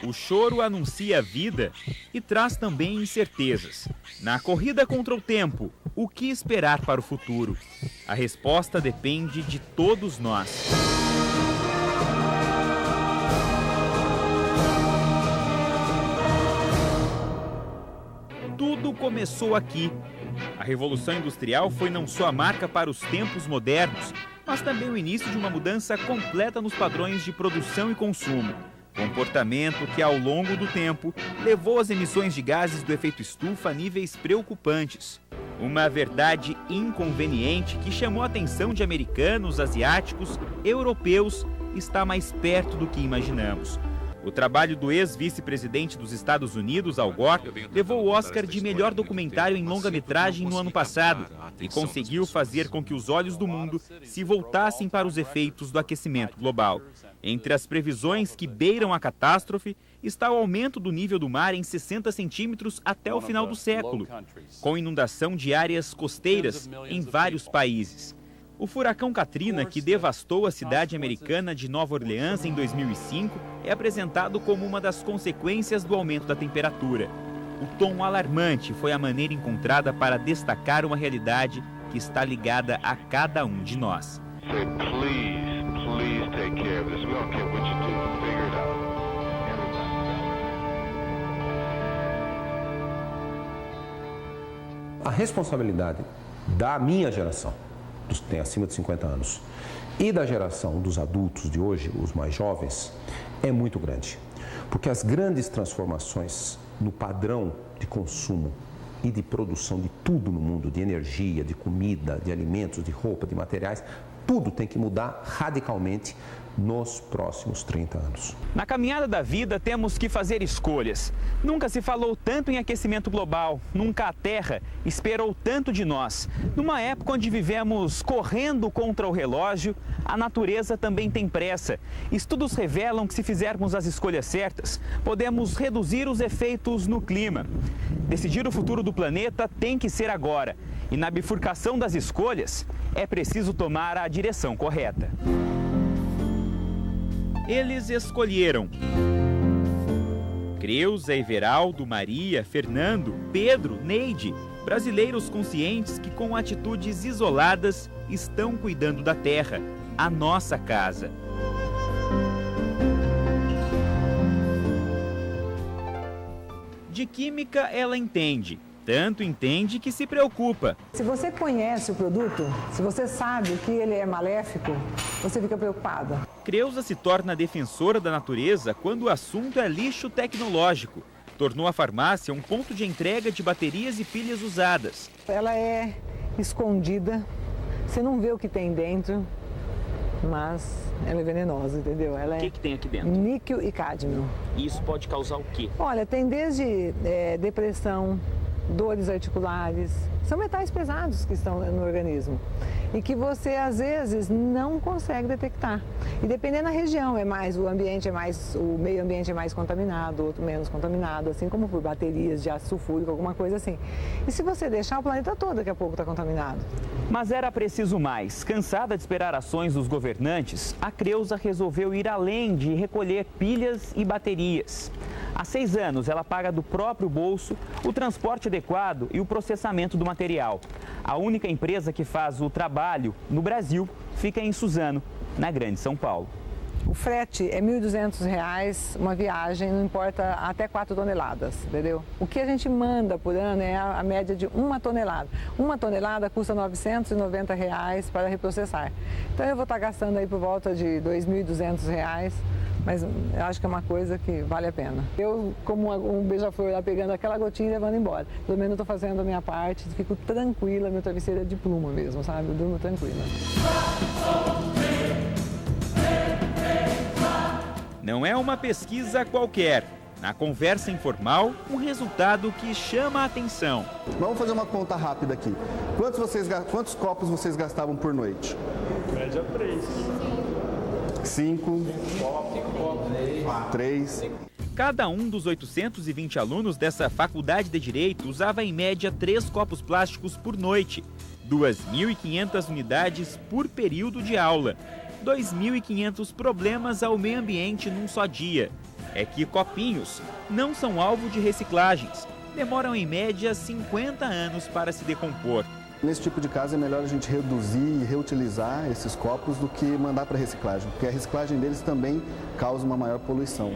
O choro anuncia a vida e traz também incertezas. Na corrida contra o tempo, o que esperar para o futuro? A resposta depende de todos nós. Tudo começou aqui. A Revolução Industrial foi não só a marca para os tempos modernos, mas também o início de uma mudança completa nos padrões de produção e consumo. Comportamento que, ao longo do tempo, levou as emissões de gases do efeito estufa a níveis preocupantes. Uma verdade inconveniente que chamou a atenção de americanos, asiáticos, europeus, está mais perto do que imaginamos. O trabalho do ex-vice-presidente dos Estados Unidos, Al Gore, levou o Oscar de melhor documentário em longa-metragem no ano passado e conseguiu fazer com que os olhos do mundo se voltassem para os efeitos do aquecimento global. Entre as previsões que beiram a catástrofe está o aumento do nível do mar em 60 centímetros até o final do século, com inundação de áreas costeiras em vários países. O furacão Katrina, que devastou a cidade americana de Nova Orleans em 2005, é apresentado como uma das consequências do aumento da temperatura. O tom alarmante foi a maneira encontrada para destacar uma realidade que está ligada a cada um de nós. A responsabilidade da minha geração, dos que têm acima de 50 anos, e da geração dos adultos de hoje, os mais jovens, é muito grande. Porque as grandes transformações no padrão de consumo e de produção de tudo no mundo, de energia, de comida, de alimentos, de roupa, de materiais, tudo tem que mudar radicalmente nos próximos 30 anos. Na caminhada da vida temos que fazer escolhas. Nunca se falou tanto em aquecimento global, nunca a Terra esperou tanto de nós. Numa época onde vivemos correndo contra o relógio, a natureza também tem pressa. Estudos revelam que se fizermos as escolhas certas, podemos reduzir os efeitos no clima. Decidir o futuro do planeta tem que ser agora. E na bifurcação das escolhas, é preciso tomar a direção correta. Eles escolheram Creuza, Everaldo, Maria, Fernando, Pedro, Neide, brasileiros conscientes que com atitudes isoladas estão cuidando da terra, a nossa casa. De química ela entende. Tanto entende que se preocupa. Se você conhece o produto, se você sabe que ele é maléfico, você fica preocupada. Creuza se torna defensora da natureza quando o assunto é lixo tecnológico. Tornou a farmácia um ponto de entrega de baterias e pilhas usadas. Ela é escondida, você não vê o que tem dentro, mas ela é venenosa, entendeu? O que tem aqui dentro? Níquel e cádmio. E isso pode causar o quê? Olha, tem desde depressão, dores articulares, são metais pesados que estão no organismo e que você às vezes não consegue detectar. E dependendo da região, o meio ambiente é mais contaminado, outro menos contaminado, assim como por baterias de ácido sulfúrico, alguma coisa assim. E se você deixar, o planeta todo daqui a pouco está contaminado. Mas era preciso mais. Cansada de esperar ações dos governantes, a Creuza resolveu ir além de recolher pilhas e baterias. Há 6 anos, ela paga do próprio bolso o transporte adequado e o processamento do material. A única empresa que faz o trabalho no Brasil fica em Suzano, na Grande São Paulo. O frete é R$ 1.200, uma viagem, não importa, até 4 toneladas, entendeu? O que a gente manda por ano é a média de 1 tonelada. 1 tonelada custa R$ 990 para reprocessar. Então eu vou estar gastando aí por volta de R$ 2.200, mas eu acho que é uma coisa que vale a pena. Eu, como um beija-flor lá, pegando aquela gotinha e levando embora. Pelo menos eu estou fazendo a minha parte, fico tranquila, meu travesseiro é de pluma mesmo, sabe? Eu durmo tranquila. Não é uma pesquisa qualquer. Na conversa informal, um resultado que chama a atenção. Vamos fazer uma conta rápida aqui. Quantos copos vocês gastavam por noite? Média 3. 5, 3. Cada um dos 820 alunos dessa faculdade de Direito usava em média 3 copos plásticos por noite, 2.500 unidades por período de aula, 2.500 problemas ao meio ambiente num só dia. é que copinhos não são alvo de reciclagens. Demoram em média 50 anos para se decompor. Nesse tipo de caso é melhor a gente reduzir e reutilizar esses copos do que mandar para reciclagem, porque a reciclagem deles também causa uma maior poluição.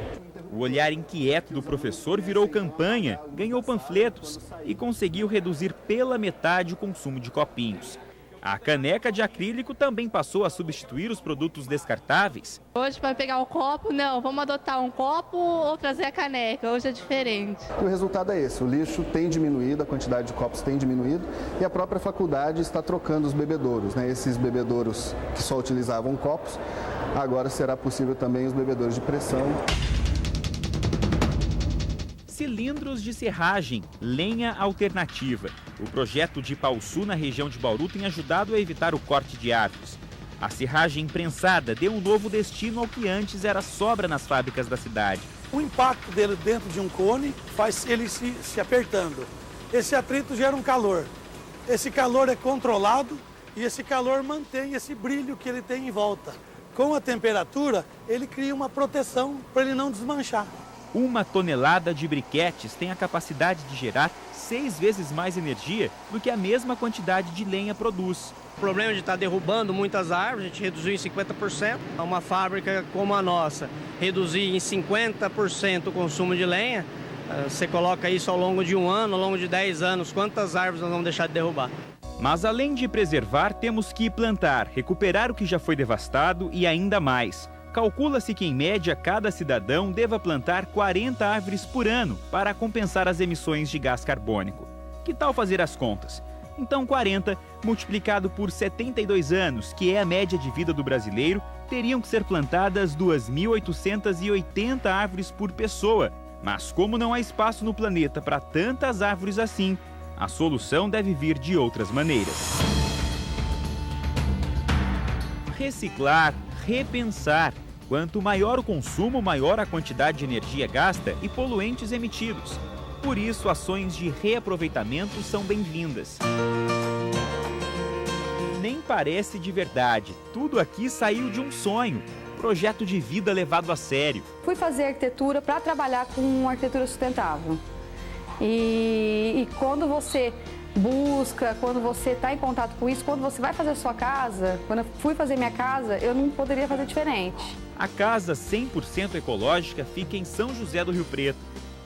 O olhar inquieto do professor virou campanha, ganhou panfletos e conseguiu reduzir pela metade o consumo de copinhos. A caneca de acrílico também passou a substituir os produtos descartáveis. Hoje, para pegar o copo, não, vamos adotar um copo ou trazer a caneca, hoje é diferente. O resultado é esse, o lixo tem diminuído, a quantidade de copos tem diminuído e a própria faculdade está trocando os bebedouros, né? Esses bebedouros que só utilizavam copos, agora será possível também os bebedouros de pressão. Cilindros de serragem, lenha alternativa. O projeto de Pauçu, na região de Bauru, tem ajudado a evitar o corte de árvores. A serragem prensada deu um novo destino ao que antes era sobra nas fábricas da cidade. O impacto dele dentro de um cone faz ele se apertando. Esse atrito gera um calor. Esse calor é controlado e esse calor mantém esse brilho que ele tem em volta. Com a temperatura, ele cria uma proteção para ele não desmanchar. 1 tonelada de briquetes tem a capacidade de gerar 6 vezes mais energia do que a mesma quantidade de lenha produz. O problema de estar derrubando muitas árvores, a gente reduziu em 50%. Uma fábrica como a nossa, reduzir em 50% o consumo de lenha, você coloca isso ao longo de um ano, ao longo de 10 anos, quantas árvores nós vamos deixar de derrubar? Mas além de preservar, temos que plantar, recuperar o que já foi devastado e ainda mais. Calcula-se que, em média, cada cidadão deva plantar 40 árvores por ano para compensar as emissões de gás carbônico. Que tal fazer as contas? Então, 40 multiplicado por 72 anos, que é a média de vida do brasileiro, teriam que ser plantadas 2.880 árvores por pessoa. Mas como não há espaço no planeta para tantas árvores assim, a solução deve vir de outras maneiras. Reciclar, repensar. Quanto maior o consumo, maior a quantidade de energia gasta e poluentes emitidos. Por isso, ações de reaproveitamento são bem-vindas. Nem parece de verdade. Tudo aqui saiu de um sonho. Projeto de vida levado a sério. Fui fazer arquitetura para trabalhar com arquitetura sustentável. E quando você busca, quando você está em contato com isso, quando você vai fazer a sua casa, quando eu fui fazer minha casa, eu não poderia fazer diferente. A casa 100% ecológica fica em São José do Rio Preto.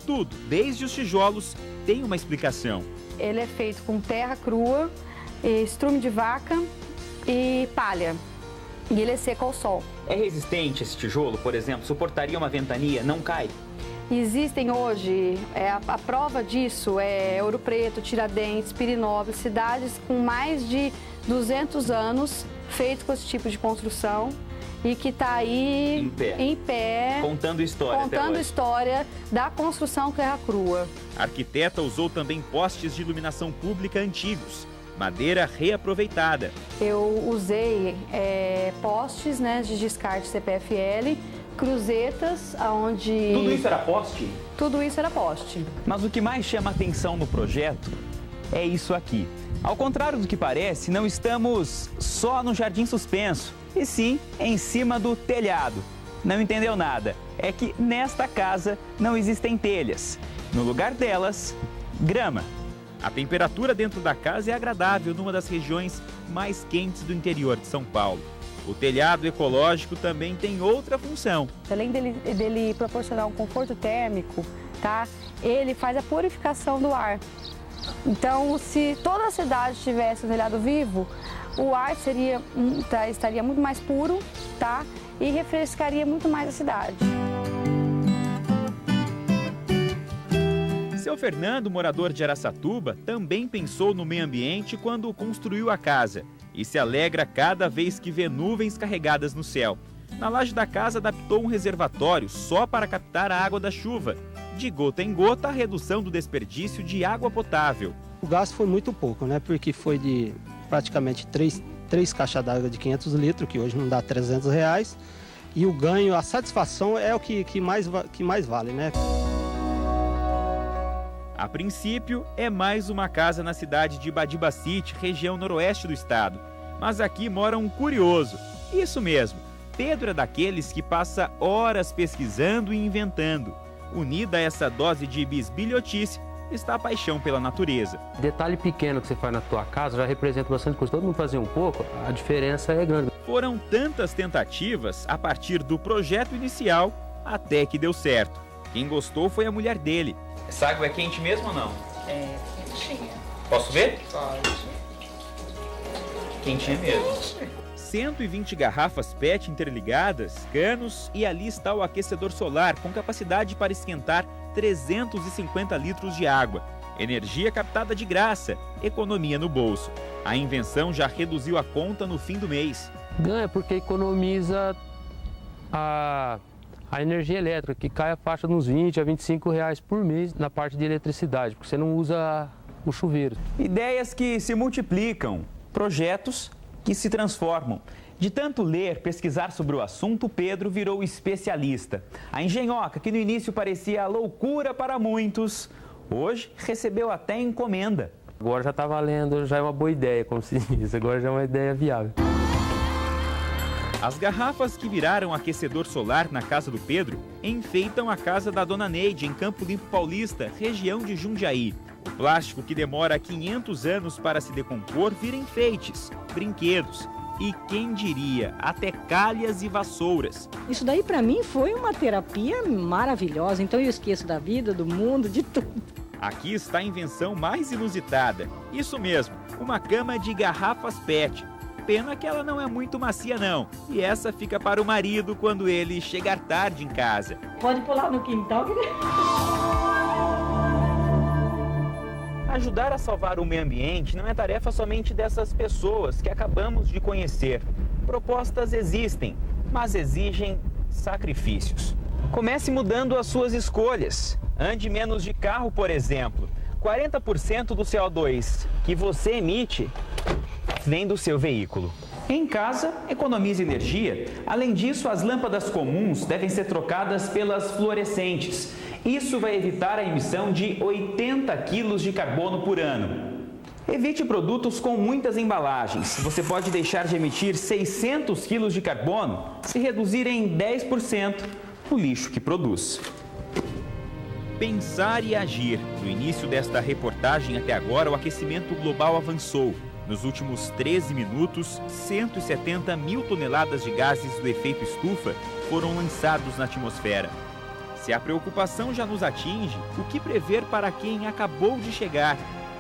Tudo, desde os tijolos, tem uma explicação. Ele é feito com terra crua, estrume de vaca e palha. E ele é seco ao sol. É resistente esse tijolo, por exemplo? Suportaria uma ventania? Não cai? Existem hoje, a prova disso é Ouro Preto, Tiradentes, Pirinópolis, cidades com mais de 200 anos feitos com esse tipo de construção e que está aí em pé, contando história da construção terra crua. A arquiteta usou também postes de iluminação pública antigos, madeira reaproveitada. Eu usei postes, né, de descarte CPFL, cruzetas, onde... Tudo isso era poste? Tudo isso era poste. Mas o que mais chama atenção no projeto é isso aqui. Ao contrário do que parece, não estamos só no jardim suspenso, e sim em cima do telhado. Não entendeu nada? É que nesta casa não existem telhas. No lugar delas, grama. A temperatura dentro da casa é agradável numa das regiões mais quentes do interior de São Paulo. O telhado ecológico também tem outra função. Além dele proporcionar um conforto térmico, tá? Ele faz a purificação do ar. Então, se toda a cidade tivesse um telhado vivo, o ar estaria muito mais puro, tá? E refrescaria muito mais a cidade. Seu Fernando, morador de Araçatuba, também pensou no meio ambiente quando construiu a casa e se alegra cada vez que vê nuvens carregadas no céu. Na laje da casa adaptou um reservatório só para captar a água da chuva. De gota em gota, a redução do desperdício de água potável. O gasto foi muito pouco, né? Porque foi de praticamente 3 caixas d'água de 500 litros, que hoje não dá R$300. E o ganho, a satisfação é o que mais vale, né? A princípio, é mais uma casa na cidade de Badibacite, região noroeste do estado. Mas aqui mora um curioso. Isso mesmo, Pedro é daqueles que passa horas pesquisando e inventando. Unida a essa dose de bisbilhotice, está a paixão pela natureza. Detalhe pequeno que você faz na tua casa já representa bastante coisa. Todo mundo fazia um pouco, a diferença é grande. Foram tantas tentativas a partir do projeto inicial até que deu certo. Quem gostou foi a mulher dele. Essa água é quente mesmo ou não? É quentinha. Posso ver? Pode. Quentinha mesmo. 120 garrafas PET interligadas, canos e ali está o aquecedor solar com capacidade para esquentar 350 litros de água. Energia captada de graça, economia no bolso. A invenção já reduziu a conta no fim do mês. Ganha porque economiza a energia elétrica, que cai a faixa de uns 20 a 25 reais por mês na parte de eletricidade, porque você não usa o chuveiro. Ideias que se multiplicam, projetos que se transformam. De tanto ler, pesquisar sobre o assunto, Pedro virou especialista. A engenhoca, que no início parecia loucura para muitos, hoje recebeu até encomenda. Agora já está valendo, já é uma boa ideia, como se diz, agora já é uma ideia viável. As garrafas que viraram aquecedor solar na casa do Pedro enfeitam a casa da Dona Neide, em Campo Limpo Paulista, região de Jundiaí. O plástico que demora 500 anos para se decompor vira enfeites, brinquedos e, quem diria, até calhas e vassouras. Isso daí para mim foi uma terapia maravilhosa, então eu esqueço da vida, do mundo, de tudo. Aqui está a invenção mais inusitada. Isso mesmo, uma cama de garrafas PET. Pena que ela não é muito macia não, e essa fica para o marido quando ele chegar tarde em casa. Pode pular no quintal. Ajudar a salvar o meio ambiente não é tarefa somente dessas pessoas que acabamos de conhecer. Propostas existem, mas exigem sacrifícios. Comece mudando as suas escolhas. Ande menos de carro, por exemplo. 40% do CO2 que você emite vem do seu veículo. Em casa, economize energia. Além disso, as lâmpadas comuns devem ser trocadas pelas fluorescentes. Isso vai evitar a emissão de 80 quilos de carbono por ano. Evite produtos com muitas embalagens. Você pode deixar de emitir 600 quilos de carbono se reduzir em 10% o lixo que produz. Pensar e agir. No início desta reportagem até agora, o aquecimento global avançou. Nos últimos 13 minutos, 170 mil toneladas de gases do efeito estufa foram lançados na atmosfera. Se a preocupação já nos atinge, o que prever para quem acabou de chegar?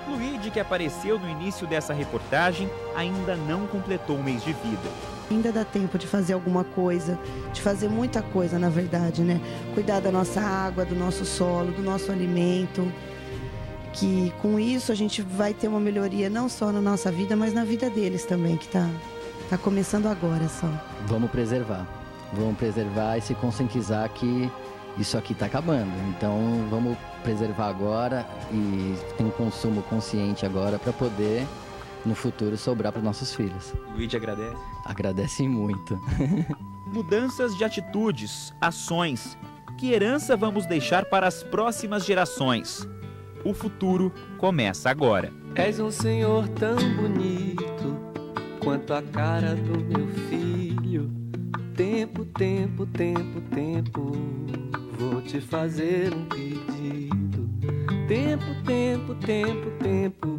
Luíde, que apareceu no início dessa reportagem, ainda não completou um mês de vida. Ainda dá tempo de fazer alguma coisa, de fazer muita coisa, na verdade, né? Cuidar da nossa água, do nosso solo, do nosso alimento. Que com isso a gente vai ter uma melhoria não só na nossa vida, mas na vida deles também, que tá começando agora só. Vamos preservar e se conscientizar que isso aqui está acabando. Então vamos preservar agora e ter um consumo consciente agora para poder no futuro sobrar para os nossos filhos. Luíde agradece? Agradece muito. Mudanças de atitudes, ações. Que herança vamos deixar para as próximas gerações? O futuro começa agora. És um senhor tão bonito quanto a cara do meu filho. Tempo, tempo, tempo, tempo, vou te fazer um pedido. Tempo, tempo, tempo, tempo,